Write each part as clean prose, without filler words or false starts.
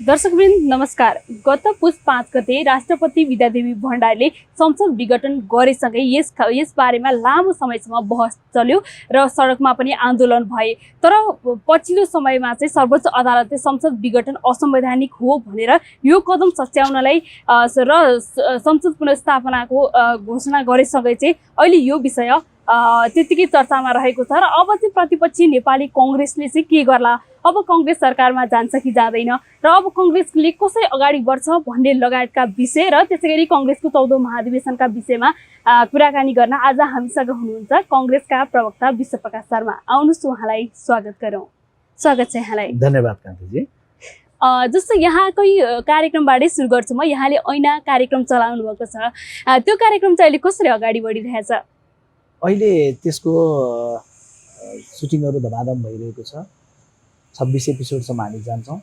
दर्शकवृन्द नमस्कार। गत पुस 5 गते राष्ट्रपति विद्यादेवी भण्डारीले संसद विघटन गरेसँगै यस बारेमा लामो समयसम्म बहस चल्यो र सडकमा पनि आन्दोलन भए। तर पछिल्लो समयमा चाहिँ सर्वोच्च अदालतले संसद विघटन असंवैधानिक हो भनेर यो कदम सच्याउनलाई र संसद पुनर्स्थापनाको घोषणा गरेसँगै चाहिँ अहिले यो विषय त्यतिकै चर्चामा रहेको छ र अब चाहिँ प्रतिपक्षी नेपाली कांग्रेसले चाहिँ के गर्ला, अब कांग्रेस सरकारमा जान्छ कि जाँदैन र अब कांग्रेसले कसरी अगाडि बढ्छ भन्ने लगायतका विषय र त्यसैगरी कांग्रेसको 14औं महाधिवेशनका विषयमा कुराकानी गर्न आज हामीसँग हुनुहुन्छ कांग्रेसका प्रवक्ता विश्वप्रकाश शर्मा। आउनुहोस् उहाँलाई स्वागत गरौँ। स्वागत छ यहाँलाई। धन्यवाद कान्तिजी। जस्तो यहाँकै कार्यक्रमबाटै सुरु गर्छु म। यहाँले ऐना कार्यक्रम चलाउनु भएको छ, त्यो कार्यक्रम चाहिँ अहिले कसरी अगाडि बढिरहेछ? अहिले त्यसको सुटिङहरू धमाधम भइरहेको छ। 26 एपिसोडसम्म हामी जान्छौँ।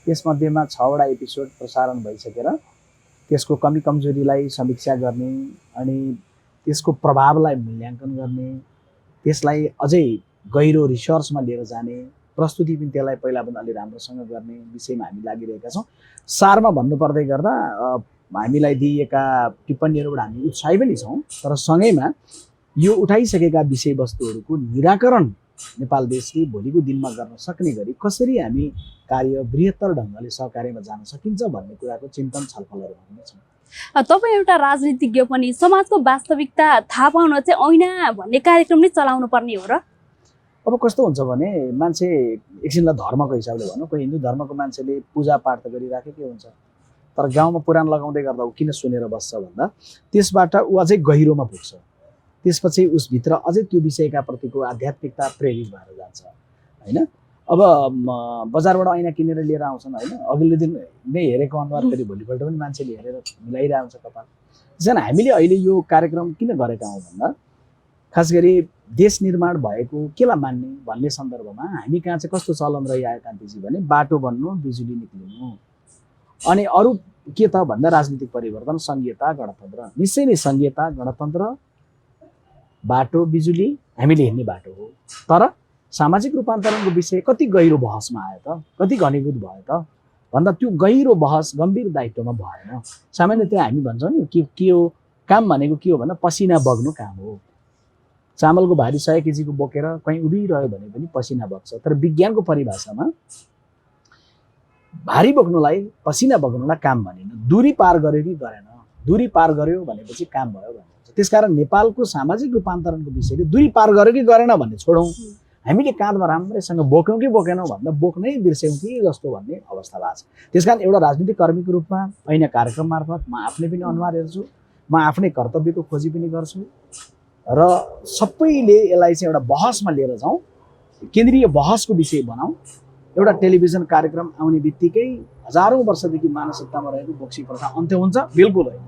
त्यसमध्येमा 6 वटा एपिसोड प्रसारण भइसकेर त्यसको कमी कमजोरीलाई समीक्षा गर्ने अनि त्यसको प्रभावलाई मूल्याङ्कन गर्ने, त्यसलाई अझै गहिरो रिसर्चमा लिएर जाने, प्रस्तुति पनि त्यसलाई पहिलाभन्दा अलि राम्रोसँग गर्ने विषयमा हामी लागिरहेका छौँ। सारमा भन्नुपर्दै गर्दा हामीलाई दिइएका टिप्पणीहरूबाट हामी उत्साही पनि छौँ, तर सँगैमा यो उठाइसकेका विषयवस्तुहरूको निराकरण नेपाल देशले भोलिको दिनमा गर्न सक्ने गरी कसरी हामी कार्य बृहत्तर ढङ्गले सहकार्यमा जान सकिन्छ भन्ने कुराको चिन्तन छलफलहरू हुनेछ। तपाईँ एउटा राजनीतिज्ञ पनि, समाजको वास्तविकता थाहा पाउन चाहिँ ऐना भन्ने कार्यक्रम नै चलाउनु पर्ने हो र? अब कस्तो हुन्छ भने मान्छे एकछिनलाई धर्मको हिसाबले भनौँ, कोही हिन्दू धर्मको मान्छेले पूजापाठ त गरिराखेकै हुन्छ, तर गाउँमा पुराण लगाउँदै गर्दा ऊ किन सुनेर बस्छ भन्दा त्यसबाट ऊ अझै गहिरोमा पुग्छ। त्यसपछि उसभित्र अझै त्यो विषयका प्रतिको आध्यात्मिकता प्रेरित भएर जान्छ होइन। अब बजारबाट ऐना किनेर लिएर आउँछन् होइन, अघिल्लो दिन नै हेरेको अनुहार फेरि भोलिपल्ट पनि मान्छेले हेरेर मिलाइरहेको हुन्छ कपाल। त्यसैले हामीले अहिले यो कार्यक्रम किन गरेका हौँ भन्दा खास गरी देश निर्माण भएको केलाई मान्ने भन्ने सन्दर्भमा हामी कहाँ चाहिँ कस्तो चलन रहिआयो कान्तिजी भने बाटो बन्नु, बिजुली निक्लिनु, अनि अरू के त भन्दा राजनीतिक परिवर्तन, संघीयता, गणतन्त्र। निश्चय नै संघीयता, गणतन्त्र, बाटो, बिजुली हामीले हिँड्ने बाटो हो। तर सामाजिक रूपान्तरणको विषय कति गहिरो बहसमा आयो त, कति घनीभूत भयो त भन्दा त्यो गहिरो बहस गम्भीर दायित्वमा भएन। सामान्यतया हामी भन्छौँ नि के हो काम भनेको, के हो भन्दा पसिना बग्नु काम हो। चामलको भारी 100 केजीको बोकेर कहीँ उभिरह्यो भने पनि पसिना बग्छ, तर विज्ञानको परिभाषामा भारी बोक्नुलाई, पसिना बग्नुलाई काम भनेन। दूरी पार गर्यो कि गरेन, दूरी पार गर्यो भनेपछि काम भयो भन्ने। त्यसकारण नेपालको सामाजिक रूपान्तरणको विषयले दूरी पार गर्यो कि गरेन भन्ने छोडौँ, हामीले काँधमा राम्रैसँग बोक्यौँ कि बोकेनौँ भन्दा बोक्नै बिर्स्यौँ कि जस्तो भन्ने अवस्था भएको छ। त्यसकारण एउटा राजनीतिक कर्मीको रूपमा ऐना कार्यक्रम मार्फत म आफ्नै पनि अनुहार हेर्छु, म आफ्नै कर्तव्यको खोजी पनि गर्छु र सबैले यसलाई चाहिँ एउटा बहसमा लिएर जाउँ, केन्द्रीय बहसको विषय बनाऊ। एउटा टेलिभिजन कार्यक्रम आउने बित्तिकै हजारौँ वर्षदेखि मानसिकतामा रहेको बोक्सी प्रथा अन्त्य हुन्छ? बिल्कुल होइन।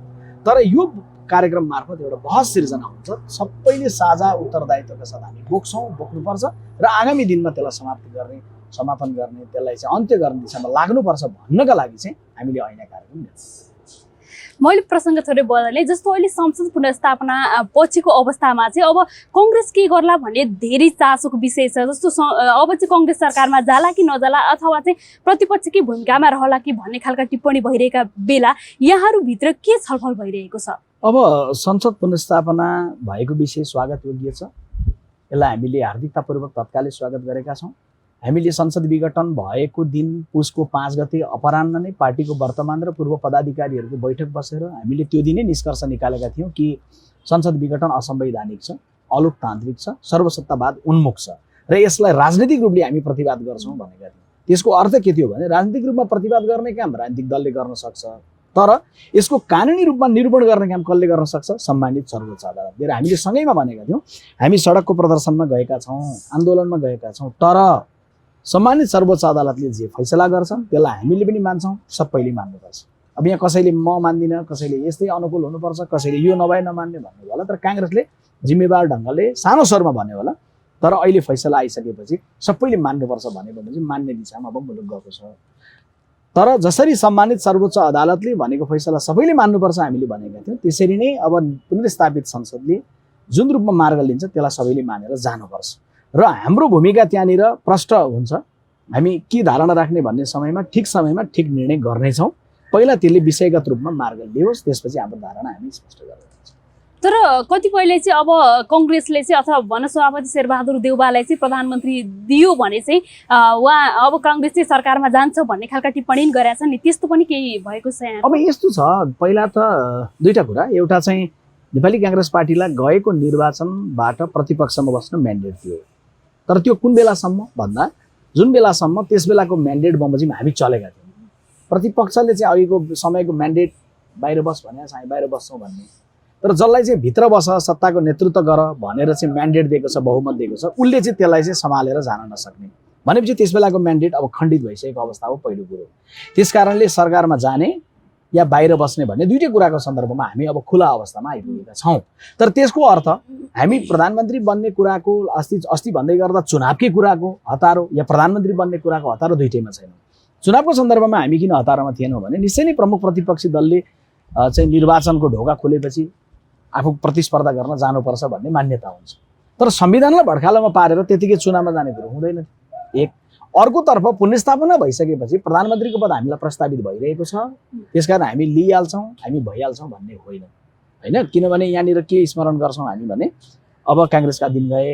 तर यो कार्यक्रम मार्फत एउटा बहस सिर्जना हुन्छ। सबैले साझा उत्तरदायित्वका साथ हामी बोक्नुपर्छ र आगामी दिनमा त्यसलाई समाप्त गर्ने, समापन गर्ने, त्यसलाई चाहिँ अन्त्य गर्ने दिशामा लाग्नुपर्छ भन्नका लागि चाहिँ हामीले ऐना कार्यक्रम ल्याउँछौँ। मैले प्रसङ्ग थोरै बदले, जस्तो अहिले संसद पुनर्स्थापना पछिको अवस्थामा चाहिँ अब कांग्रेस के गर्ला भन्ने धेरै चासोको विषय छ। जस्तो अब चाहिँ कांग्रेस सरकारमा जाला कि नजाला अथवा चाहिँ प्रतिपक्षकै भूमिकामा रहला कि भन्ने खालका टिप्पणी भइरहेका बेला यहाँहरूभित्र के छलफल भइरहेको छ? अब संसद पुनर्स्थापना भएको विषय स्वागत योग्य छ। यसलाई हामीले हार्दिकतापूर्वक तत्कालै स्वागत गरेका छौँ। हामीले संसद विघटन भएको दिन पुसको 5 गते अपराह्न नै पार्टीको वर्तमान र पूर्व पदाधिकारीहरूको बैठक बसेर हामीले त्यो दिनै निष्कर्ष निकालेका थियौँ कि संसद विघटन असंवैधानिक छ, अलोकतान्त्रिक छ, सर्वसत्तावाद उन्मुख छ र यसलाई राजनीतिक रूपले हामी प्रतिवाद गर्छौँ भनेका थियौँ। त्यसको अर्थ के थियो भने राजनीतिक रूपमा प्रतिवाद गर्ने काम राजनीतिक दलले गर्न सक्छ, तर यसको कानुनी रूपमा निरूपण गर्ने काम कसले गर्न सक्छ? सम्मानित सर्वोच्च अदालतले। र हामीले सँगैमा भनेका थियौँ हामी सडकको प्रदर्शनमा गएका छौँ, आन्दोलनमा गएका छौँ, तर सम्मानित सर्वोच्च अदालतले जे फैसला गर्छन् त्यसलाई हामीले पनि मान्छौँ, सबैले मान्नुपर्छ। अब यहाँ कसैले म मान्दिनँ, कसैले यस्तै अनुकूल हुनुपर्छ, कसैले यो नभए नमान्ने भन्ने होला, तर काङ्ग्रेसले जिम्मेवार ढङ्गले सानो स्वरमा भन्यो होला, तर अहिले फैसला आइसकेपछि सबैले मान्नुपर्छ भनेपछि मान्ने दिशामा अब मुलुक गएको छ। तर जसरी सम्मानित सर्वोच्च अदालतले भनेको फैसला सबैले मान्नुपर्छ हामीले भनेका थियौँ, त्यसरी नै अब पुनर्स्थापित संसदले जुन रूपमा मार्ग लिन्छ त्यसलाई सबैले मानेर जानुपर्छ र हाम्रो भूमिका त्यहाँनिर प्रष्ट हुन्छ। हामी के धारणा राख्ने भन्ने समयमा ठिक निर्णय गर्नेछौँ। पहिला त्यसले विषयगत रूपमा मार्ग लियोस्, त्यसपछि हाम्रो धारणा हामी स्पष्ट गर्नेछौँ। तर कतिपयले चाहिँ अब कांग्रेसले चाहिँ अथवा भन्न सभापति शेरबहादुर देउवालाई चाहिँ प्रधानमन्त्री दियो भने चाहिँ उहाँ अब कांग्रेस चाहिँ सरकारमा जान्छ भन्ने खालका टिप्पणी गरेका छन् नि, त्यस्तो पनि केही भएको छ यहाँ? अब यस्तो छ, पहिला त दुईटा कुरा। एउटा चाहिँ नेपाली कांग्रेस पार्टीलाई गएको निर्वाचनबाट प्रतिपक्षमा बस्न म्यान्डेट थियो, तर त्यो कुन बेलासम्म भन्दा जुन बेलासम्म त्यस बेलाको म्यान्डेट बमोजिम हामी चलेका थियौँ। प्रतिपक्षले चाहिँ अहिलेको समयको म्यान्डेट बाहिर बस भने हामी बाहिर बस्छौँ भन्ने, तर जसलाई चाहिँ भित्र बस सत्ताको नेतृत्व गर भनेर चाहिँ म्यान्डेट दिएको छ, बहुमत दिएको छ, उसले चाहिँ त्यसलाई चाहिँ सम्हालेर जान नसक्ने भनेपछि त्यस बेलाको म्यान्डेट अब खण्डित भइसकेको अवस्था हो पहिलो कुरो। त्यस कारणले सरकारमा जाने या बाहिर बस्ने भन्ने दुईटै कुराको सन्दर्भमा हामी अब खुला अवस्थामा आइपुगेका छौँ। तर त्यसको अर्थ हामी प्रधानमन्त्री बन्ने कुराको अस्ति भन्दै गर्दा चुनावकै कुराको हतारो या प्रधानमन्त्री बन्ने कुराको हतारो दुईटैमा छैनौँ। चुनावको सन्दर्भमा हामी किन हतारोमा थिएनौँ भने निश्चय नै प्रमुख प्रतिपक्षी दलले चाहिँ निर्वाचनको ढोका खोलेपछि आफू प्रतिस्पर्धा गर्न जानुपर्छ भन्ने मान्यता हुन्छ, तर संविधानलाई भड्खालोमा पारेर त्यतिकै चुनावमा जाने कुरो हुँदैन। एक अर्कोतर्फ पुनर्स्थापना भइसकेपछि प्रधानमन्त्रीको पद हामीलाई प्रस्तावित भइरहेको छ, त्यसकारण हामी लिइहाल्छौँ, हामी भइहाल्छौँ भन्ने होइन होइन। किनभने यहाँनिर के स्मरण गर्छौँ हामी भने अब काङ्ग्रेसका दिन गए,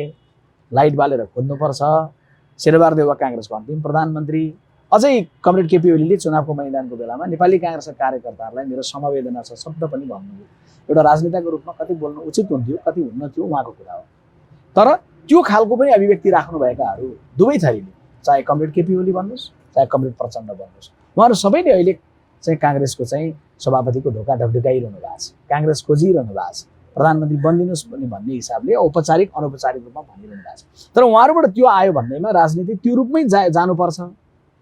लाइट बालेर खोज्नुपर्छ, शेरबहादुर देउवा काङ्ग्रेसको अन्तिम प्रधानमन्त्री। अझै कमरेड केपी ओलीले चुनावको मैदानको बेलामा नेपाली काङ्ग्रेसका कार्यकर्ताहरूलाई मेरो समवेदना छ शब्द पनि भन्नुभयो। एउटा राजनेताको रूपमा कति बोल्नु उचित हुन्थ्यो, कति हुन्न थियो उहाँको कुरा हो, तर त्यो खालको पनि अभिव्यक्ति राख्नुभएकाहरू दुवै थरीले, चाहे कमरेड केपी ओली भन्नुहोस् चाहे कमरेड प्रचण्ड भन्नुहोस्, उहाँहरू सबैले अहिले चाहिँ काङ्ग्रेसको चाहिँ सभापतिको ढोका ढकढकाइरहनु भएको छ, काङ्ग्रेस खोजिरहनु भएको छ, प्रधानमन्त्री बनिदिनुहोस् पनि भन्ने हिसाबले औपचारिक अनौपचारिक रूपमा भनिरहनु भएको छ। तर उहाँहरूबाट त्यो आयो भन्दैमा राजनीति त्यो रूपमै जानुपर्छ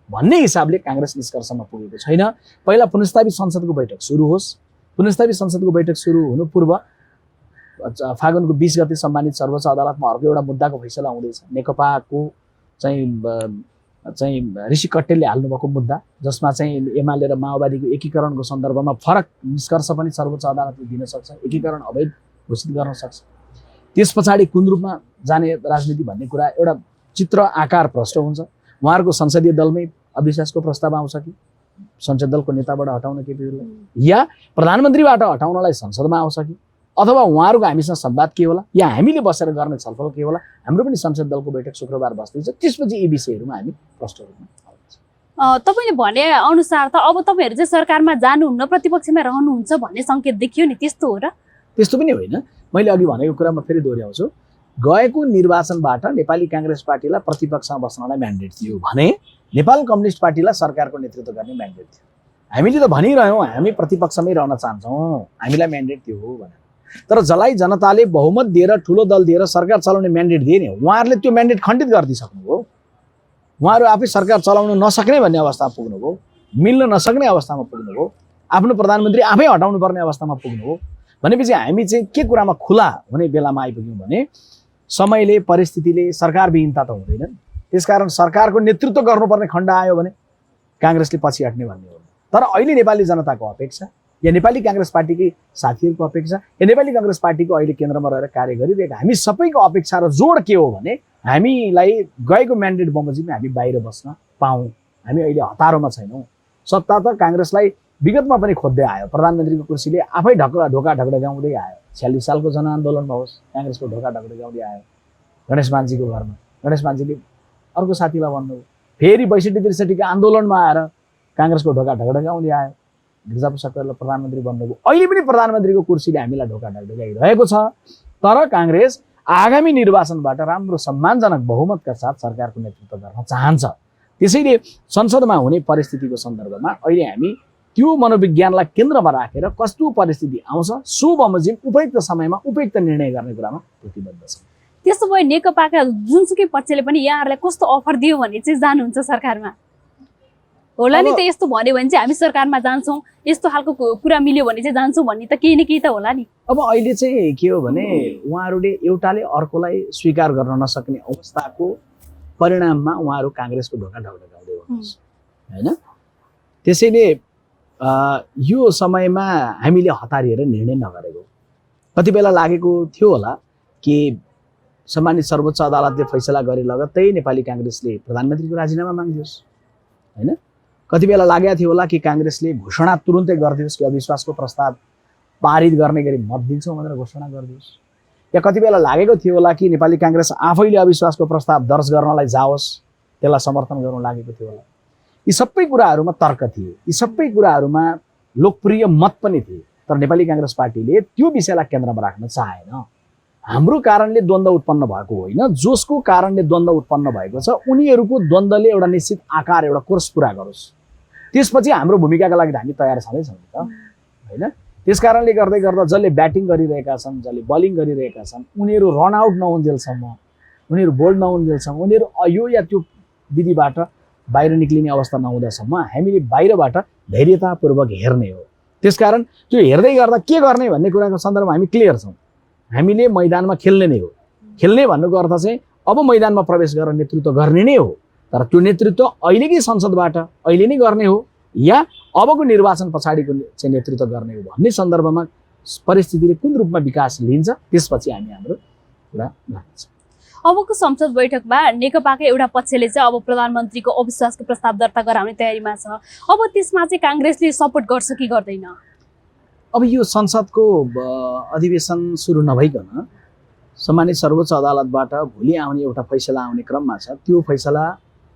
भन्ने हिसाबले काङ्ग्रेस निष्कर्षमा पुगेको छैन। पहिला पुनर्स्थापित संसदको बैठक सुरु होस्, पुनर्स्थापित संसदको बैठक सुरु हुनु पूर्व फागुनको 20 गते सम्मानित सर्वोच्च अदालतमा अर्को एउटा मुद्दाको फैसला हुँदैछ, नेकपाको चाहिँ ऋषि कट्टेलले हाल्नुभएको मुद्दा, जसमा चाहिँ एमाले र माओवादीको एकीकरणको सन्दर्भमा फरक निष्कर्ष पनि सर्वोच्च अदालतले दिन सक्छ, एकीकरण अवैध घोषित गर्न सक्छ। त्यस पछाडि कुन रूपमा जाने राजनीति भन्ने कुरा एउटा चित्र आकार प्रष्ट हुन्छ। उहाँहरूको संसदीय दलमै अविश्वासको प्रस्ताव आउँछ कि संसद दलको नेताबाट हटाउन केपी ओलीलाई, या प्रधानमन्त्रीबाट हटाउनलाई संसदमा आउँछ कि, अथवा उहाँहरूको हामीसँग संवाद के होला या हामीले बसेर गर्ने छलफल के होला। हाम्रो पनि संसद दलको बैठक शुक्रबार बस्दैछ, त्यसपछि यी विषयहरूमा हामी प्रष्ट रूपमा तपाईँले भने अनुसार त अब तपाईँहरू चाहिँ सरकारमा जानुहुन्न, प्रतिपक्षमा रहनुहुन्छ भन्ने सङ्केत देखियो नि, त्यस्तो हो र? त्यस्तो पनि होइन। मैले अघि भनेको कुरामा फेरि दोहोऱ्याउँछु, गएको निर्वाचनबाट नेपाली काङ्ग्रेस पार्टीलाई प्रतिपक्षमा बस्नलाई म्यान्डेट थियो भने नेपाल कम्युनिस्ट पार्टीलाई सरकारको नेतृत्व गर्ने म्यान्डेट थियो। हामीले त भनिरह्यौँ हामी प्रतिपक्षमै रहन चाहन्छौँ, हामीलाई म्यान्डेट थियो भनेर, तर जसलाई जनताले बहुमत दिएर ठुलो दल दिएर सरकार चलाउने म्यान्डेट दिए नि, उहाँहरूले त्यो म्यान्डेट खण्डित गरिदिइसक्नुभयो। उहाँहरू आफै सरकार चलाउन नसक्ने भन्ने अवस्थामा पुग्नुभयो, मिल्न नसक्ने अवस्थामा पुग्नुभयो, आफ्नो प्रधानमन्त्री आफै हटाउनु पर्ने अवस्थामा पुग्नुभयो। भनेपछि हामी चाहिँ के कुरामा खुला हुने बेलामा आइपुग्यौँ भने समयले परिस्थितिले सरकारविहीनता त हुँदैन, त्यसकारण सरकारको नेतृत्व गर्नुपर्ने खण्ड आयो भने काङ्ग्रेसले पछि हट्ने भन्ने हो। तर अहिले नेपाली जनताको अपेक्षा या नेपाली काङ्ग्रेस पार्टीकै साथीहरूको अपेक्षा या नेपाली काङ्ग्रेस पार्टीको अहिले केन्द्रमा रहेर कार्य गरिरहेका हामी सबैको अपेक्षा र जोड के हो भने हामीलाई गएको म्यान्डेट बमोजिममा हामी बाहिर बस्न पाऊँ। हामी अहिले हतारोमा छैनौँ। सत्ता त काङ्ग्रेसलाई विगतमा पनि खोज्दै आयो, प्रधानमन्त्रीको कुर्सीले आफै ढोका ढकढकाउँदै आयो। 46 सालको जनआन्दोलनमा होस् काङ्ग्रेसको ढोका ढकढकाउँदै आयो गणेश मानजीको घरमा, गणेश मानजीले अर्को साथीलाई भन्नुभयो, फेरि 62-63 आन्दोलनमा आएर काङ्ग्रेसको ढोका ढकढकाउँदै आयो, गिरिजाप्रसाद कोइराला प्रधानमन्त्री बन्नुभयो। अहिले पनि प्रधानमन्त्रीको कुर्सीले हामीलाई ढोका ढकढकाइरहेको छ, तर काङ्ग्रेस आगामी निर्वाचनबाट राम्रो सम्मानजनक बहुमतका साथ सरकारको नेतृत्व गर्न चाहन्छ। त्यसैले संसदमा हुने परिस्थितिको सन्दर्भमा अहिले हामी त्यो मनोविज्ञानलाई केन्द्रमा राखेर कस्तो परिस्थिति आउँछ सो बमोजिम उपयुक्त समयमा उपयुक्त निर्णय गर्ने कुरामा प्रतिबद्ध छ। त्यसो भए नेकपाका जुनसुकै पक्षले पनि यहाँहरूलाई कस्तो अफर दियो भने चाहिँ जानुहुन्छ सरकारमा होला नि? त यस्तो भन्यो भने चाहिँ हामी सरकारमा जान्छौँ, यस्तो खालको कुरा मिल्यो भने चाहिँ जान्छौँ भन्ने त केही न केही त होला नि। अब अहिले चाहिँ के हो भने उहाँहरूले एउटाले अर्कोलाई स्वीकार गर्न नसक्ने अवस्थाको परिणाममा उहाँहरू काङ्ग्रेसको ढोका ढकढकाउँदै हुनुहुन्छ होइन। त्यसैले यो समयमा हामीले हतारिएर निर्णय नगरेको, कति बेला लागेको थियो होला कि सम्मानित सर्वोच्च अदालतले फैसला गरे लगत्तै नेपाली काङ्ग्रेसले प्रधानमन्त्रीको राजीनामा माग्दियोस् हैन। कति बेला लागेको थियो होला कि काङ्ग्रेसले घोषणा तुरुन्तै गरिदियोस् कि अविश्वासको प्रस्ताव पारित गर्ने गरी मत दिन्छौँ भनेर घोषणा गरिदियोस्, या कति बेला लागेको थियो होला कि नेपाली काङ्ग्रेस आफैले अविश्वासको प्रस्ताव दर्ज गर्नलाई जाओस्, त्यसलाई समर्थन गर्न लागेको थियो होला। यी सबै कुराहरूमा तर्क थिए, यी सबै कुराहरूमा लोकप्रिय मत पनि थिए, तर नेपाली काङ्ग्रेस पार्टीले त्यो विषयलाई केन्द्रमा राख्न चाहेन। हाम्रो कारणले द्वन्द्व उत्पन्न भएको होइन, जसको कारणले द्वन्द्व उत्पन्न भएको छ उनीहरूको द्वन्द्वले एउटा निश्चित आकार, एउटा कोर्स पुरा गरोस्, त्यसपछि हाम्रो भूमिकाका लागि हामी तयार छँदैछौँ नि त होइन। त्यसकारणले गर्दा जसले ब्याटिङ गरिरहेका छन्, जसले बलिङ गरिरहेका छन्, उनीहरू रन आउट नहुन्जेलसम्म, उनीहरू बोल्ड नहुन्जेलसम्म, उनीहरू यो या त्यो विधिबाट बाहिर निक्लिने अवस्था नहुँदासम्म हामीले बाहिरबाट धैर्यतापूर्वक हेर्ने हो। त्यसकारण त्यो हेर्दै गर्दा के गर्ने भन्ने कुराको सन्दर्भमा हामी क्लियर छौँ। हामीले मैदानमा खेल्ने नै हो। खेल्ने भन्नुको अर्थ चाहिँ अब मैदानमा प्रवेश गरेर नेतृत्व गर्ने नै हो, तर त्यो नेतृत्व अहिलेकै संसदबाट अहिले नै गर्ने हो या अबको निर्वाचन पछाडिको चाहिँ नेतृत्व गर्ने हो भन्ने सन्दर्भमा परिस्थितिले कुन रूपमा विकास लिन्छ त्यसपछि हामी हाम्रो कुरा राख्छौँ। अबको संसद बैठकमा नेकपाको एउटा पक्षले चाहिँ अब प्रधानमन्त्रीको अविश्वासको प्रस्ताव दर्ता गराउने तयारीमा छ। अब त्यसमा चाहिँ काङ्ग्रेसले सपोर्ट गर्छ कि गर्दैन? अब यो संसदको अधिवेशन सुरु नभइकन सम्मानित सर्वोच्च अदालतबाट भोलि आउने एउटा फैसला आउने क्रममा छ। त्यो फैसला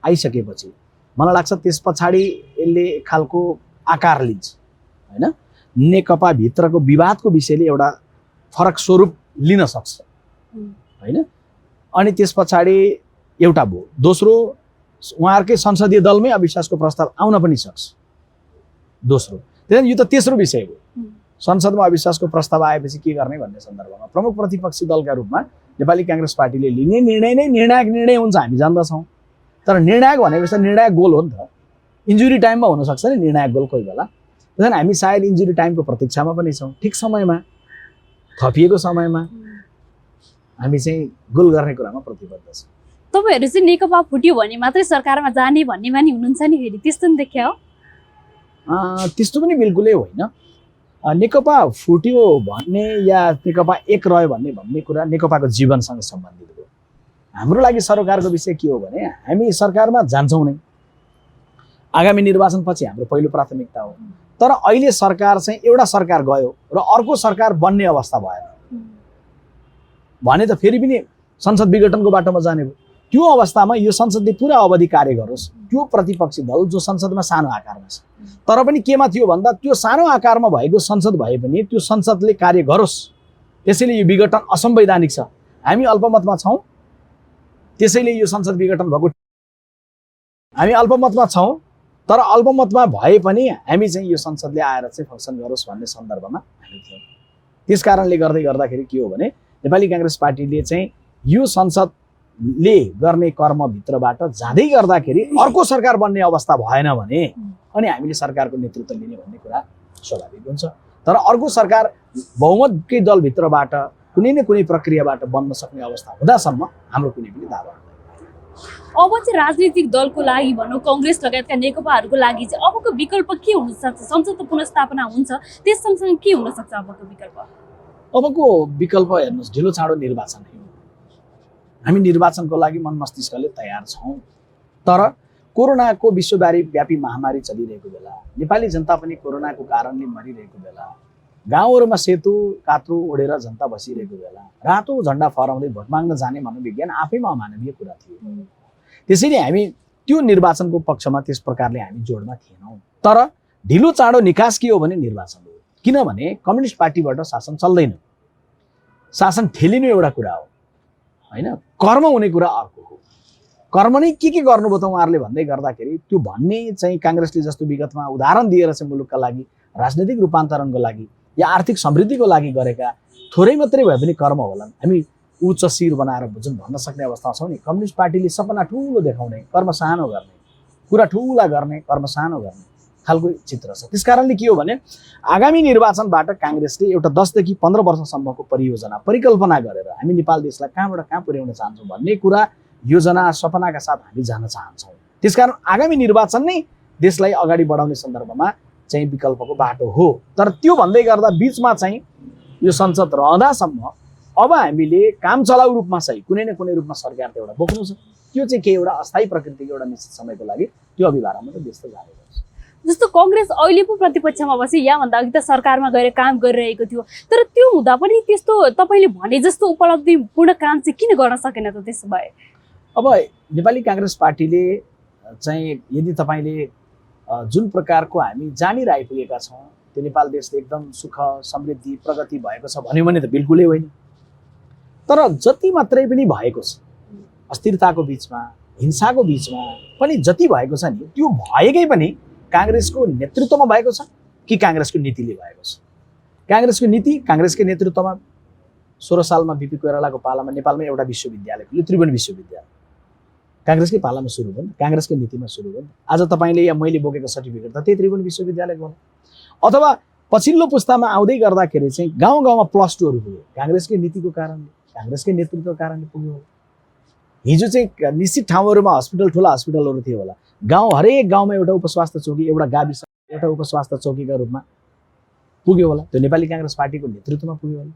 आइसकेपछि मलाई लाग्छ त्यस पछाडि यसले एक खालको आकार लिन्छ होइन। नेकपा भित्रको विवादको विषयले एउटा फरक स्वरूप लिन सक्छ होइन। अनि त्यस पछाडि एउटा भयो, दोस्रो उहाँहरूकै संसदीय दलमै अविश्वासको प्रस्ताव आउन पनि सक्छ दोस्रो। त्यसैले यो त तेस्रो विषय हो। संसदमा अविश्वासको प्रस्ताव आएपछि के गर्ने भन्ने सन्दर्भमा प्रमुख प्रतिपक्षी दलका रूपमा नेपाली काङ्ग्रेस पार्टीले लिने निर्णय नै निर्णायक निर्णय हुन्छ, हामी जान्दछौँ। तर निर्णायक भनेको चाहिँ निर्णायक गोल हो नि त। इन्जुरी टाइममा हुनसक्छ नि निर्णायक गोल कोही बेला। त्यसैले हामी सायद इन्जुरी टाइमको प्रतीक्षामा पनि छौँ। ठिक समयमा, थपिएको समयमा हामी चाहिँ गोल गर्ने कुरामा प्रतिबद्ध छौँ। तपाईँहरू चाहिँ नेकपा फुट्यो भने मात्रै सरकारमा जाने भन्ने मानि हुनुहुन्छ नि, फेरि त्यस्तो नि देखियो? त्यस्तो पनि बिल्कुलै होइन। नेकपा फुट्यो भन्ने या नेकपा एक रह्यो भन्ने कुरा नेकपाको जीवनसँग सम्बन्धित हो। हाम्रो लागि सरकारको विषय के हो भने हामी सरकारमा जान्छौँ नै, आगामी निर्वाचनपछि हाम्रो पहिलो प्राथमिकता हो। तर अहिले सरकार चाहिँ एउटा सरकार गयो र अर्को सरकार बन्ने अवस्था भएन भने त फेरि पनि संसद विघटनको बाटोमा जाने भयो। त्यो अवस्थामा यो संसदले पुरा अवधि कार्य गरोस्। त्यो प्रतिपक्षी दल जो संसदमा सानो आकारमा छ, तर पनि केमा थियो भन्दा त्यो सानो आकारमा भएको संसद भए पनि त्यो संसदले कार्य गरोस्। त्यसैले यो विघटन असंवैधानिक छ, हामी अल्पमतमा छौँ। त्यसैले यो संसद विघटन भएको, हामी अल्पमतमा छौँ, तर अल्पमतमा भए पनि हामी चाहिँ यो संसदले आएर चाहिँ फङ्सन गरोस् भन्ने सन्दर्भमा हामी थियौँ। त्यस कारणले गर्दाखेरि के हो भने नेपाली काङ्ग्रेस पार्टीले चाहिँ यो संसदले गर्ने कर्मभित्रबाट जाँदै गर्दाखेरि अर्को सरकार बन्ने अवस्था भएन भने अनि हामीले सरकारको नेतृत्व लिने भन्ने कुरा स्वाभाविक हुन्छ। तर अर्को सरकार बहुमतकै दलभित्रबाट कुनै न कुनै प्रक्रियाबाट बन्न सक्ने अवस्था हुँदासम्म हाम्रो कुनै पनि दावा हुँदैन। अब चाहिँ राजनीतिक दलको लागि भनौँ, काङ्ग्रेस लगायतका नेकपाहरूको लागि चाहिँ अबको विकल्प के हुन सक्छ? संसदको पुनर्स्थापना हुन्छ, त्यस सँगसँगै के हुन सक्छ अबको विकल्प? अबको विकल्प हेर्नुहोस्, ढिलो चाँडो निर्वाचन हो। हामी निर्वाचनको लागि मन मस्तिष्कले तयार छौँ। तर कोरोनाको विश्वव्यापी महामारी चलिरहेको बेला, नेपाली जनता पनि कोरोनाको कारणले मरिरहेको बेला, गाउँहरूमा सेतु कात्रो ओढेर जनता बसिरहेको बेला रातो झन्डा फहराउँदै भोट माग्न जाने मनोविज्ञान आफैमा अमानवीय कुरा थियो। त्यसैले हामी त्यो निर्वाचनको पक्षमा त्यस प्रकारले हामी जोडमा थिएनौँ। तर ढिलो चाँडो निकास के हो भने निर्वाचन हो। किनभने कम्युनिस्ट पार्टीबाट शासन चल्दैन, शासन ठेलिनु एउटा कुरा हो होइन, कर्म हुने कुरा अर्को हो। कर्म नै के गर्नुभयो त उहाँहरूले भन्दै गर्दाखेरि त्यो भन्ने चाहिँ काङ्ग्रेसले जस्तो विगतमा उदाहरण दिएर चाहिँ मुलुकका लागि राजनैतिक रूपान्तरणको लागि या आर्थिक समृद्धिको लागि गरेका थोरै मात्रै भए पनि कर्म होलान्। हामी उच्च शिर बनाएर जुन भन्न सक्ने अवस्था छौँ नि, कम्युनिस्ट पार्टीले सपना ठुलो देखाउने, कर्म सानो गर्ने, कुरा ठुला गर्ने, कर्म सानो गर्ने खालको चित्र छ। त्यस कारणले के हो भने आगामी निर्वाचनबाट काङ्ग्रेसले एउटा 10 देखि 15 वर्षसम्मको परियोजना परिकल्पना गरेर हामी नेपाल देशलाई कहाँबाट कहाँ पुर्याउन चाहन्छौँ भन्ने कुरा योजना सपनाका साथ हामी जान चाहन्छौँ। त्यसकारण आगामी निर्वाचन नै देशलाई अगाडि बढाउने सन्दर्भमा चाहिँ विकल्पको बाटो हो। तर त्यो भन्दै गर्दा बिचमा चाहिँ यो संसद रहँदासम्म अब हामीले काम चलाउ रूपमा चाहिँ कुनै न कुनै रूपमा सरकारले एउटा बोक्नु छ। त्यो चाहिँ केही एउटा अस्थायी प्रकृतिको एउटा निश्चित समयको लागि त्यो अभिभारमा त व्यस्त जाएको छ। जस्तो कांग्रेस अहिले पो प्रतिपक्षमा बसी यहाँभन्दा अघि त सरकारमा गएर काम गरिरहेको थियो, तर त्यो हुँदा पनि त्यस्तो तपाईले भने जस्तो उपलब्धिपूर्ण काम चाहिँ किन गर्न सकेन त त्यसो भए? अब नेपाली कांग्रेस पार्टीले चाहिँ यदि तपाईले जुन प्रकारको हामी जानेर आइपुगेका छौँ त्यो नेपाल देशले एकदम सुख समृद्धि प्रगति भएको छ भन्यो भने त बिल्कुलै होइन। तर जति मात्रै पनि भएको छ अस्थिरताको बीचमा हिंसाको बीचमा पनि जति भएको छ नि त्यो भएकै पनि कांग्रेसको नेतृत्वमा भएको छ कि कांग्रेसको नीतिले भएको छ। कांग्रेसको नीति कांग्रेसकै नेतृत्वमा 16 सालमा बीपी कोइरालाको पालामा नेपालमा एउटा विश्वविद्यालय खुल्यो, त्रिभुवन विश्वविद्यालय। कांग्रेसकै पालामा सुरु भयो, कांग्रेसकै नीतिमा सुरु भयो। आज तपाईले या मैले बोकेको सर्टिफिकेट त त्यही त्रिभुवन विश्वविद्यालयको हो। अथवा पछिल्लो पुस्तामा आउँदै गर्दाखेरि चाहिँ गाउँ गाउँमा +2हरू पुग्यो, कांग्रेसकै नीतिको कारणले, कांग्रेसकै नेतृत्वको कारणले पुग्यो। हिजो चाहिँ निश्चित ठाउँहरूमा हस्पिटल, ठुला हस्पिटलहरू थियो होला, गाउँ हरेक गाउँमा एउटा उपस्वास्थ्य चौकी, एउटा गाविस एउटा उपस्वास्थ्य चौकीका रूपमा पुग्यो होला। त्यो नेपाली कांग्रेस पार्टीको नेतृत्वमा पुग्यो होला।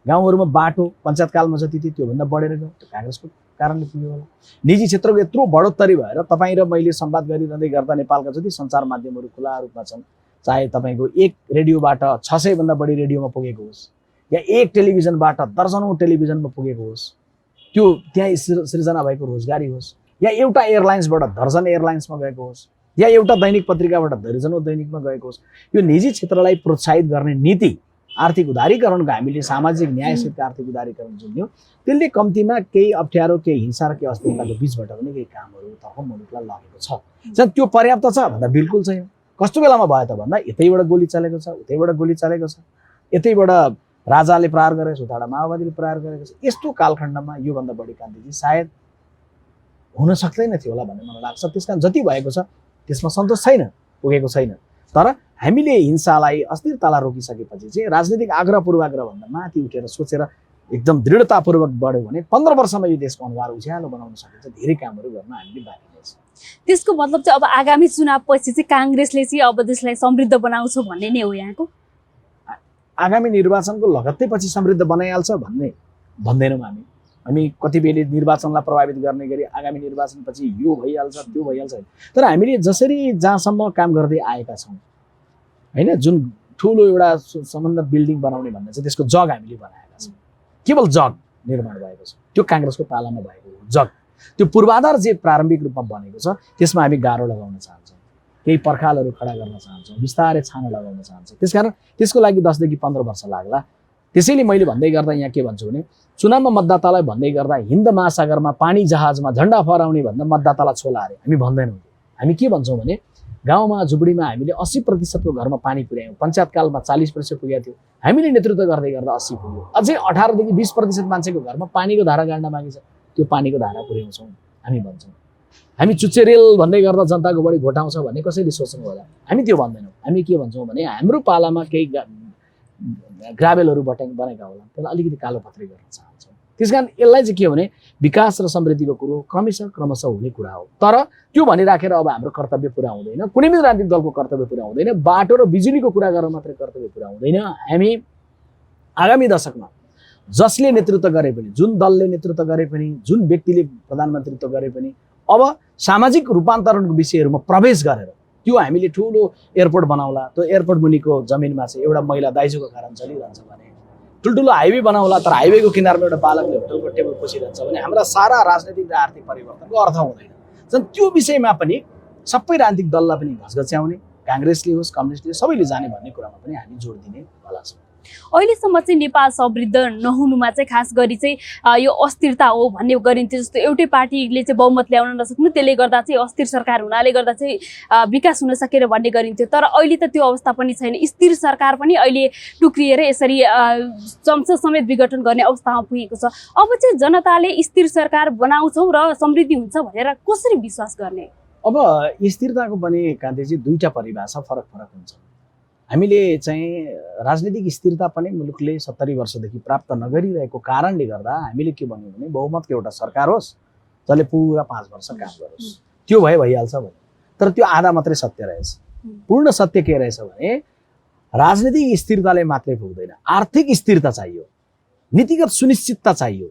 गाउँहरूमा बाटो पञ्चायतकालमा जति थियो त्योभन्दा बढेर गयो, त्यो कांग्रेसको कारणले पुग्यो होला। निजी क्षेत्रको यत्रो बढोत्तरी भएर तपाईँ र मैले संवाद गरिरहँदै गर्दा नेपालका जति सञ्चार माध्यमहरू खुला रूपमा छन्, चाहे तपाईँको एक रेडियोबाट 600 भन्दा बढी रेडियोमा पुगेको होस् या एक टेलिभिजनबाट दर्जनौं टेलिभिजनमा पुगेको होस्, त्यो त्यहाँ सृजना भएको रोजगारी होस्, या एउटा एयरलाइन्सबाट दर्जन एयरलाइन्समा गएको होस्, या एउटा दैनिक पत्रिकाबाट दर्जनौं दैनिकमा गएको होस्, यो निजी क्षेत्रलाई प्रोत्साहित गर्ने नीति, आर्थिक उदारीकरणको हामीले सामाजिक न्यायसित आर्थिक उदारीकरण जुन्यो, त्यसले कम्तीमा केही अप्ठ्यारो, केही हिंसा र केही अस्थिरताको बीचबाट पनि केही कामहरू तर्फ मुलुकलाई लगेको छ। त्यो पर्याप्त छ भन्दा बिल्कुल छैन। कस्तो बेलामा भयो त भन्दा यतैबाट गोली चलेको छ, उतैबाट गोली चलेको छ, यतैबाट राजाले प्रहार गरेको छ, उताबाट माओवादीले प्रहार गरेको छ। यस्तो कालखण्डमा योभन्दा बढी क्रान्ति सायद हुन सक्दैन थियो होला भन्ने मलाई लाग्छ। त्यसकारण जति भएको छ त्यसमा सन्तोष छैन, पुगेको छैन। तर हामीले हिंसालाई अस्थिरतालाई रोकिसकेपछि चाहिँ राजनीतिक आग्रह पूर्वाग्रह भन्दा माथि उठेर सोचेर एकदम दृढतापूर्वक बढ्यो भने 15 वर्षमा यो देशको अनुहार उज्यालो बनाउन सकिन्छ। धेरै कामहरू गर्न हामीले बाँकी नै छ। त्यसको मतलब चाहिँ अब आगामी चुनावपछि चाहिँ कांग्रेसले चाहिँ अब देशलाई समृद्ध बनाउँछ भन्ने नै हो यहाँको? आगामी निर्वाचनको लगत्तै पछि समृद्ध बनाइहाल्छ भन्ने भन्दैनौँ हामी कतिपयले निर्वाचनलाई प्रभावित गर्ने गरी आगामी निर्वाचनपछि यो भइहाल्छ त्यो भइहाल्छ। तर हामीले जसरी जहाँसम्म काम गर्दै आएका छौँ हैन, जुन ठुलो एउटा सम्बन्ध बिल्डिङ बनाउने भन्ने चाहिँ त्यसको जग हामीले बनाएका छौँ। केवल जग निर्माण भएको छ, त्यो कांग्रेसको पालामा भएको हो जग। त्यो पूर्वाधार जे प्रारम्भिक रूपमा बनेको छ त्यसमा हामी गाह्रो लगाउन चाहन्छौँ, केही पर्खालहरू खडा गर्न चाहन्छौँ, बिस्तारै छानो लगाउन चाहन्छौँ। त्यसकारण त्यसको लागि 10 देखि 15 वर्ष लाग्ला। त्यसैले मैले भन्दै गर्दा यहाँ के भन्छु भने चुनावमा मतदातालाई भन्दै गर्दा हिन्द महासागरमा पानी जहाजमा झण्डा फहराउने भन्दा मतदातालाई छोला अरे हामी भन्दैनौँ। हामी के भन्छौँ भने गाउँमा झुपडीमा हामीले 80% को घरमा पानी पुर्यायौँ, पञ्चायतकालमा 40% पुगेको थियो, हामीले नेतृत्व गर्दै गर्दा 80 पुग्यो। अझै 18 देखि 20% मान्छेको घरमा पानीको धारा गाड्न बाँकी छ, त्यो पानीको धारा पुर्याउँछौँ हामी भन्छौँ। हामी चुच्चे रेल भन्दै गर्दा जनताको बढी घोटाउँछ भन्ने कसैले सोच्नु होला, हामी त्यो भन्दैनौँ। हामी के भन्छौँ भने हाम्रो पालामा केही ग्राभेलहरू बनेका होला, त्यसलाई अलिकति कालोपत्री गर्न चाहन्छौँ। त्यसकारण यसलाई चाहिँ के हो भने विकास र समृद्धिको कुरो क्रमशः हुने कुरा हो। तर त्यो भनिराखेर अब हाम्रो कर्तव्य पुरा हुँदैन, कुनै पनि राजनीतिक दलको कर्तव्य पुरा हुँदैन, बाटो र बिजुलीको कुरा गरेर मात्रै कर्तव्य पुरा हुँदैन। हामी आगामी दशकमा जसले नेतृत्व गरे पनि, जुन दलले नेतृत्व गरे पनि, जुन व्यक्तिले प्रधानमन्त्रीत्व गरे पनि, अब सामाजिक रूपान्तरणको विषयहरूमा प्रवेश गरेर त्यो हामीले ठुलो एयरपोर्ट बनाउला, त्यो एयरपोर्ट मुनिको जमिनमा चाहिँ एउटा महिला दाइजोको कारण चलिरहन्छ भने, ठुल्ठुलो हाइवे बनाउला तर हाइवेको किनारमा एउटा बालकले होटलको टेबल पोसिरहन्छ भने हाम्रा सारा राजनीतिक र आर्थिक परिवर्तनको अर्थ हुँदैन। त्यो विषयमा पनि सबै राजनीतिक दललाई पनि घचघच्याउने, कांग्रेसले होस् कम्युनिस्टले सबैले जाने भन्ने कुरामा पनि हामी जोड दिने वाला छौँ। अहिलेसम्म चाहिँ नेपाल समृद्ध नहुनुमा चाहिँ खास गरी चाहिँ यो अस्थिरता हो भन्ने गरिन्थ्यो। जस्तो एउटै पार्टीले चाहिँ बहुमत ल्याउन नसक्नु, त्यसले गर्दा चाहिँ अस्थिर सरकार हुनाले गर्दा चाहिँ विकास हुन सकेन भन्ने गरिन्थ्यो। तर अहिले त त्यो अवस्था पनि छैन, स्थिर सरकार पनि अहिले टुक्रिएर यसरी संसद समेत विघटन गर्ने अवस्थामा पुगेको छ। अब चाहिँ जनताले स्थिर सरकार बनाउँछौँ र समृद्धि हुन्छ भनेर कसरी विश्वास गर्ने? अब स्थिरताको पनि कान्तिजी दुईटा परिभाषा फरक हुन्छ। हामीले चाहिँ राजनीतिक स्थिरता पनि मुलुकले 70 वर्षदेखि प्राप्त नगरिरहेको कारणले गर्दा हामीले के भन्यौँ भने बहुमतको एउटा सरकार होस् जसले पुरा 5 वर्ष काम गरोस्, त्यो भइहाल्छ भने। तर त्यो आधा मात्रै सत्य रहेछ। पूर्ण सत्य के रहेछ भने राजनीतिक स्थिरताले मात्रै पुग्दैन, आर्थिक स्थिरता चाहियो। नीतिगत सुनिश्चितता चाहियो।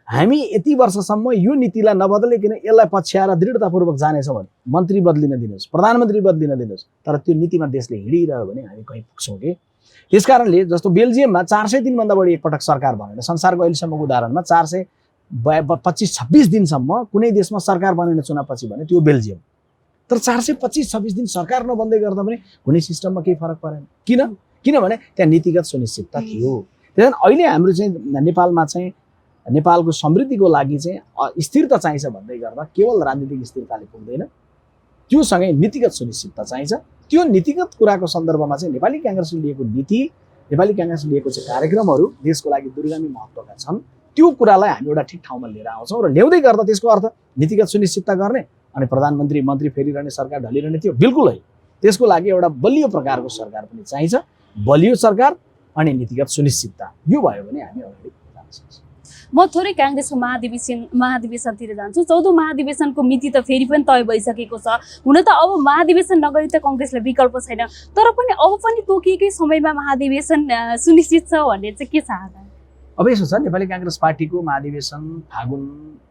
हामी यति वर्षसम्म यो नीतिलाई नबदलिकन यसलाई पछ्याएर दृढतापूर्वक जानेछौँ भने मन्त्री बदलिन दिनुहोस्, प्रधानमन्त्री बदलिन दिनुहोस्, तर त्यो नीतिमा देशले हिँडिरह्यो भने हामी कहीँ पुग्छौँ कि। त्यसकारणले जस्तो बेल्जियममा 403 भन्दा बढी एकपटक सरकार बनेन। संसारको अहिलेसम्मको उदाहरणमा 425-26 दिनसम्म कुनै देशमा सरकार बनेन चुनावपछि भने त्यो बेल्जियम। तर 425-26 दिन सरकार नबन्दै गर्दा पनि कुनै सिस्टममा केही फरक परेन। किनभने त्यहाँ नीतिगत सुनिश्चितता थियो। त्यसैले अहिले हाम्रो चाहिँ नेपालमा चाहिँ नेपालको समृद्धिको लागि चाहिँ स्थिरता चाहिन्छ भन्दै गर्दा केवल राजनीतिक स्थिरताले पुग्दैन, त्योसँगै नीतिगत सुनिश्चितता चाहिन्छ। त्यो नीतिगत कुराको सन्दर्भमा चाहिँ नेपाली कांग्रेसले लिएको नीति, नेपाली कांग्रेसले लिएको चाहिँ कार्यक्रमहरू देशको लागि दूरगामी महत्त्वका छन्। त्यो कुरालाई हामी एउटा ठिक ठाउँमा लिएर आउँछौँ र ल्याउँदै गर्दा त्यसको अर्थ नीतिगत सुनिश्चितता गर्ने अनि प्रधानमन्त्री मन्त्री फेरिरहने सरकार ढलिरहने त्यो बिल्कुल है। त्यसको लागि एउटा बलियो प्रकारको सरकार पनि चाहिन्छ, बलियो सरकार अनि नीतिगत सुनिश्चितता, यो भयो भने हामी अगाडि जान सक्छौँ। म थोरै काङ्ग्रेसको महाधिवेशनतिर जान्छु। 14औं महाधिवेशनको मिति त फेरि पनि तय भइसकेको छ। हुन त अब महाधिवेशन नगरी त काङ्ग्रेसलाई विकल्प छैन, तर पनि अब पनि तोकिएकै समयमा महाधिवेशन सुनिश्चित छ भन्ने चाहिँ के छ? अब यसो छ, नेपाली कांग्रेस पार्टीको महाधिवेशन फागुन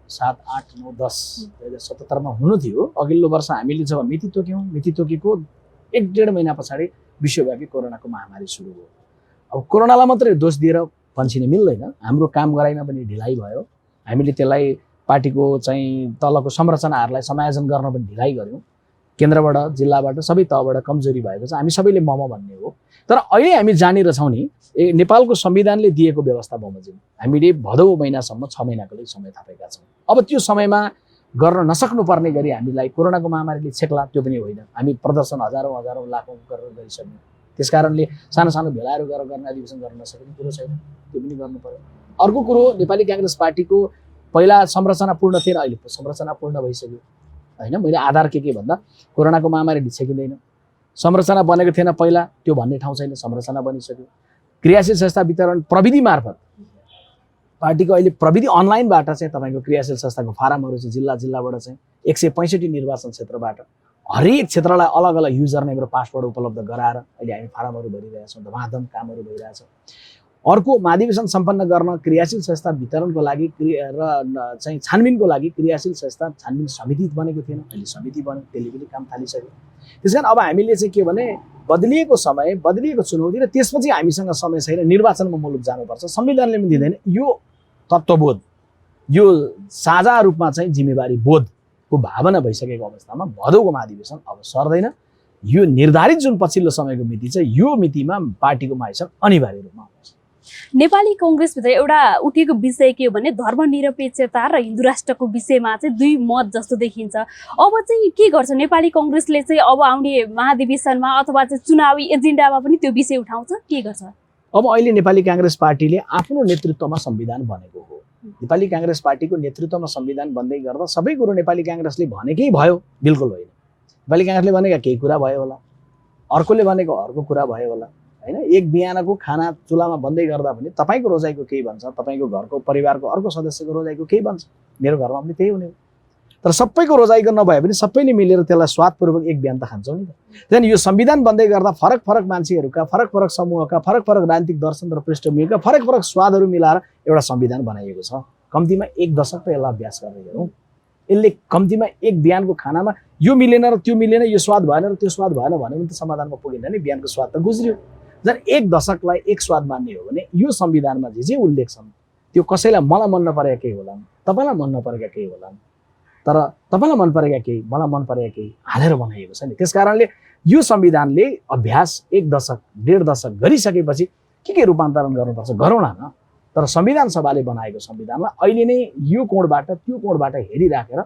7, 8, 9, 10 2077 मा हुनु थियो। अघिल्लो वर्ष हामीले जब मिति तोक्यौँ, मिति तोकेको 1-1.5 महिना पछाडि विश्वव्यापी कोरोनाको महामारी सुरु भयो। अब कोरोनालाई मात्रै दोष दिएर पन्छिन मिल्दैन। हाम्रो काम गराइमा पनि ढिलाइ भयो। हामीले त्यसलाई पार्टीको चाहिँ तलको संरचनाहरूलाई समायोजन गर्न पनि ढिलाइ गर्यौँ। केन्द्रबाट, जिल्लाबाट, सबै तहबाट कमजोरी भएको छ। हामी सबैले मम भन्ने हो। तर अहिले हामी जानिरहेछौँ नि, नेपालको संविधानले दिएको व्यवस्था बमोजिम हामीले भदौ महिनासम्म 6 महिनाको लागि समय थापेका छौँ। अब त्यो समयमा गर्न नसक्नुपर्ने गरी हामीलाई कोरोनाको महामारीले छेक्ला, त्यो पनि होइन। हामी प्रदर्शन हजारौँ लाखौँ गरेर गरिसक्यौँ। त्यसकारणले सानो सानो भेलाहरू गरेर गर्न अधिवेशन गर्न नसक्ने कुरो छैन, त्यो पनि गर्नु पर्यो। अर्को कुरो, नेपाली कांग्रेस पार्टीको पहिला संरचना पूर्ण थिएन, अहिले संरचना पूर्ण भइसक्यो होइन। मैले आधार के भन्दा कोरोनाको महामारी छेकिँदैन। संरचना बनेको थिएन पहिला, त्यो भन्ने ठाउँ छैन, संरचना बनिसक्यो। क्रियाशील संस्था वितरण प्रविधि मार्फत पार्टीको अहिले प्रविधि अनलाइनबाट चाहिँ तपाईँको क्रियाशील संस्थाको फारमहरू चाहिँ जिल्लाबाट चाहिँ 165 निर्वाचन क्षेत्रबाट हरेक क्षेत्रलाई अलग अलग युजर नेम र पासवर्ड उपलब्ध गराएर अहिले हामी फारमहरू भरिरहेका छौँ। धमाधम कामहरू भइरहेछ। अर्को, महाधिवेशन सम्पन्न गर्न क्रियाशील संस्था वितरणको लागि र चाहिँ छानबिनको लागि क्रियाशील संस्था छानबिन समिति बनेको थिएन, अहिले समिति बन्यो, त्यसले पनि काम थालिसक्यो। त्यसकारण अब हामीले चाहिँ के भने बदलिएको समय, बदलिएको चुनौती र त्यसपछि हामीसँग समय छैन, निर्वाचनमा मुलुक जानुपर्छ। संविधानले पनि दिँदैन यो तत्त्वबोध, यो साझा रूपमा चाहिँ जिम्मेवारी बोधको भावना भइसकेको अवस्थामा भदौको महाधिवेशन अब सर्दैन। यो निर्धारित जुन पछिल्लो समयको मिति छ, यो मितिमा पार्टीको महाधिवेशन अनिवार्य रूपमा आउँछ। नेपाली कांग्रेसभित्र एउटा उठेको विषय के हो भने धर्मनिरपेक्षता र हिन्दू राष्ट्रको विषयमा चाहिँ दुई मत जस्तो देखिन्छ। अब चाहिँ के गर्छ नेपाली कांग्रेसले चाहिँ अब आउने महाधिवेशनमा अथवा चाहिँ चुनावी एजेन्डामा पनि त्यो विषय उठाउँछ, के गर्छ? अब अहिले नेपाली कांग्रेस पार्टीले आफ्नो नेतृत्वमा संविधान बनेको हो। नेपाली कांग्रेस पार्टीको नेतृत्वमा संविधान बन्दै गर्दा सबै कुरो नेपाली कांग्रेसले भनेकै भयो? बिल्कुल होइन। नेपाली कांग्रेसले भनेका केही कुरा भयो होला, अर्कोले भनेको अर्को कुरा भयो होला हैन। एक बिहानको खाना चुलामा बन्दै गर्दा पनि तपाईको रोजाइको केही भन्छ, तपाईको घरको परिवारको अर्को सदस्यको रोजाइको केही भन्छ, मेरो घरमा पनि त्यही हुने हो। तर सबैको रोजाइको नभए पनि सबैले मिलेर त्यसलाई स्वादपूर्वक एक बिहान त खान्छौँ नि त। त्यसैले यो संविधान बन्दै गर्दा फरक फरक मान्छेहरूका, फरक फरक समूहका, फरक फरक राजनीतिक दर्शन र पृष्ठभूमिका फरक फरक स्वादहरू मिलाएर एउटा संविधान बनाइएको छ। कम्तीमा 1 दशक त यसलाई अभ्यास गर्दै गरौँ। यसले कम्तीमा एक बिहानको खानामा यो मिलेन र त्यो मिलेन, यो स्वाद भएन र त्यो स्वाद भएन भने पनि त समाधानमा पुगेन नि, बिहानको स्वाद त गुज्रियो। जन 1 दशकलाई एक स्वाद मान्ने हो भने यो संविधानमा जे उल्लेख छन् त्यो कसैलाई मलाई मन नपरेका केही होला, तपाईलाई मन नपरेका केही होला, तर तपाईलाई मन परेका केही, मलाई मन परेका केही हालेर बनाइएको छ नि। त्यसकारणले यो संविधानले अभ्यास 1 दशक 1.5 दशक गरिसकेपछि के रूपान्तरण गर्नुपर्छ गरौँ न। तर संविधान सभाले बनाएको संविधानलाई अहिले नै यो कोणबाट त्यो कोणबाट हेरिराखेर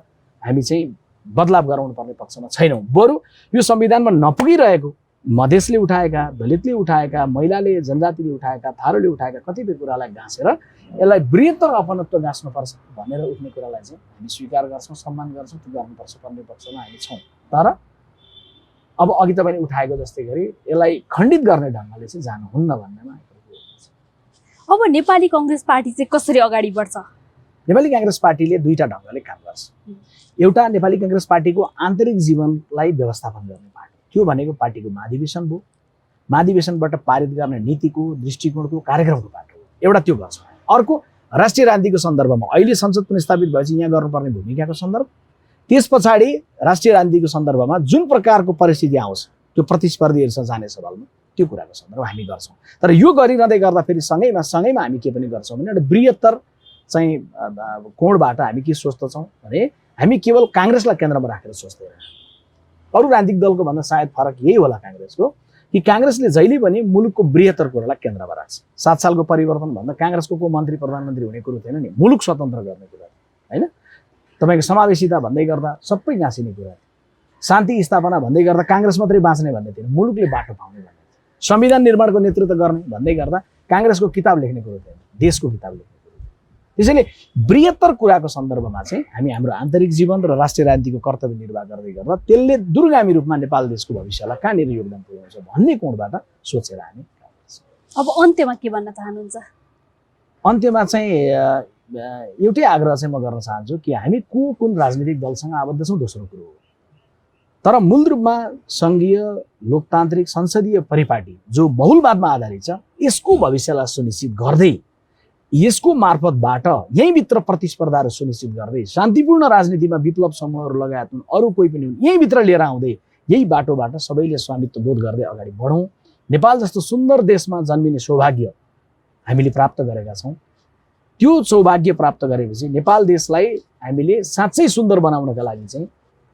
हामी चाहिँ बदलाव गराउनुपर्ने पक्षमा छैनौँ। बरु यो संविधानमा नपुगिरहेको मधेसले उठाएका, दलितले उठाएका, महिलाले, जनजातिले उठाएका, थारूले उठाएका कतिपय कुरालाई गाँसेर यसलाई बृहत्तर अपनत्व गाँच्नुपर्छ भनेर उठ्ने कुरालाई चाहिँ हामी स्वीकार गर्छौँ, सम्मान गर्छौँ, त्यो गर्नुपर्छ भन्ने पक्षमा हामी छौँ। तर अब अघि तपाईँले उठाएको जस्तै गरी यसलाई खण्डित गर्ने ढङ्गले चाहिँ जानुहुन्न भन्नेमा अब नेपाली कांग्रेस पार्टी चाहिँ कसरी अगाडि बढ्छ? नेपाली कांग्रेस पार्टीले दुईटा ढङ्गले काम गर्छ। एउटा नेपाली कांग्रेस पार्टीको आन्तरिक जीवनलाई व्यवस्थापन गर्ने पार्टी, त्यो भनेको पार्टीको महाधिवेशन भयो। महाधिवेशनबाट पारित गर्ने नीतिको, दृष्टिकोणको, कार्यक्रमको बाटो हो, एउटा त्यो गर्छ। अर्को राष्ट्रिय राजनीतिको सन्दर्भमा अहिले संसद पुनर्स्थापित भएपछि यहाँ गर्नुपर्ने भूमिकाको सन्दर्भ, त्यस पछाडि राष्ट्रिय राजनीतिको सन्दर्भमा जुन प्रकारको परिस्थिति आउँछ त्यो प्रतिस्पर्धीहरूसँग जाने सवालमा त्यो कुराको सन्दर्भ हामी गर्छौँ। तर यो गरिरहँदै गर्दाखेरि सँगैमा हामी के पनि गर्छौँ भने एउटा बृहत्तर चाहिँ कोणबाट हामी के सोच्दछौँ भने हामी केवल काङ्ग्रेसलाई केन्द्रमा राखेर सोच्दैनौँ। अरू राजनीतिक दलको भन्दा सायद फरक यही होला काङ्ग्रेसको, कि काङ्ग्रेसले जहिले पनि मुलुकको बृहत्तर कुरालाई केन्द्रमा राख्छ। 7 सालको परिवर्तन भन्दा काङ्ग्रेसको को मन्त्री प्रधानमन्त्री हुने कुरो थिएन नि, मुलुक स्वतन्त्र गर्ने कुरा होइन। तपाईँको समावेशिता भन्दै गर्दा सबै गाँसिने कुरा, शान्ति स्थापना भन्दै गर्दा काङ्ग्रेस मात्रै बाँच्ने भन्ने थिएन, मुलुकले बाटो पाउने भन्ने थियो। संविधान निर्माणको नेतृत्व गर्ने भन्दै गर्दा काङ्ग्रेसको किताब लेख्ने कुरो थिएन, देशको किताब लेख्ने कुरो। त्यसैले बृहत्तर कुराको सन्दर्भमा चाहिँ हामी हाम्रो आन्तरिक जीवन र राष्ट्रिय राजनीतिको कर्तव्य निर्वाह गर्दै गर्दा त्यसले दूरगामी रूपमा नेपाल देशको भविष्यलाई कहाँनिर योगदान पुर्याउँछ भन्ने कोणबाट सोचेर हामी काम गर्छौँ। अब अन्त्यमा के भन्न चाहनुहुन्छ? अन्त्यमा चाहिँ एउटै आग्रह चाहिँ म गर्न चाहन्छु कि हामी कुन राजनीतिक दलसँग आबद्ध छौँ दोस्रो कुरो हो, तर मूल रूपमा सङ्घीय लोकतान्त्रिक संसदीय परिपाटी जो बहुलवादमा आधारित छ यसको भविष्यलाई सुनिश्चित गर्दै यसको मार्फतबाट यहीँभित्र प्रतिस्पर्धाहरू सुनिश्चित गर्दै शान्तिपूर्ण राजनीतिमा विप्लव समूहहरू लगायत अरू कोही पनि यहीँभित्र लिएर आउँदै यही बाटोबाट सबैले स्वामित्व बोध गर्दै अगाडि बढौँ। नेपाल जस्तो सुन्दर देशमा जन्मिने सौभाग्य हामीले प्राप्त गरेका छौँ। त्यो सौभाग्य प्राप्त गरेपछि नेपाल देशलाई हामीले साँच्चै सुन्दर बनाउनका लागि चाहिँ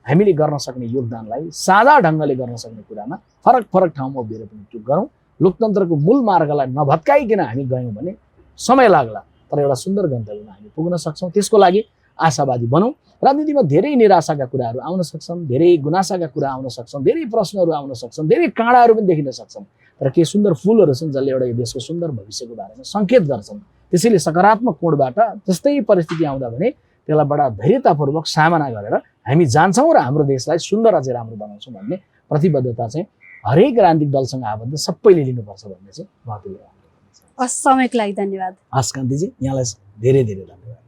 हामीले गर्न सक्ने योगदानलाई साझा ढङ्गले गर्न सक्ने कुरामा फरक फरक ठाउँमा उभिएर पनि त्यो गरौँ। लोकतन्त्रको मूल मार्गलाई नभत्काइकन हामी गयौँ भने समय लाग्ला, तर एउटा सुन्दर गन्तव्यमा हामी पुग्न सक्छौँ। त्यसको लागि आशावादी बनौँ। राजनीतिमा धेरै निराशाका कुराहरू आउन सक्छन्, धेरै गुनासाका कुरा आउन सक्छन्, धेरै प्रश्नहरू आउन सक्छन्, धेरै काँडाहरू पनि देखिन सक्छन्, तर केही सुन्दर फुलहरू छन् जसले एउटा देशको सुन्दर भविष्यको बारेमा सङ्केत गर्छन्। त्यसैले सकारात्मक कोणबाट जस्तै परिस्थिति आउँदा भने त्यसलाई बडा धैर्यतापूर्वक सामना गरेर हामी जान्छौँ र हाम्रो देशलाई सुन्दर अझै राम्रो बनाउँछौँ भन्ने प्रतिबद्धता चाहिँ हरेक राजनीतिक दलसँग आबद्ध सबैले लिनुपर्छ भन्ने चाहिँ महत्त्व। समयको लागि धन्यवाद। हस् कान्तिजी, यहाँलाई धेरै धेरै धन्यवाद।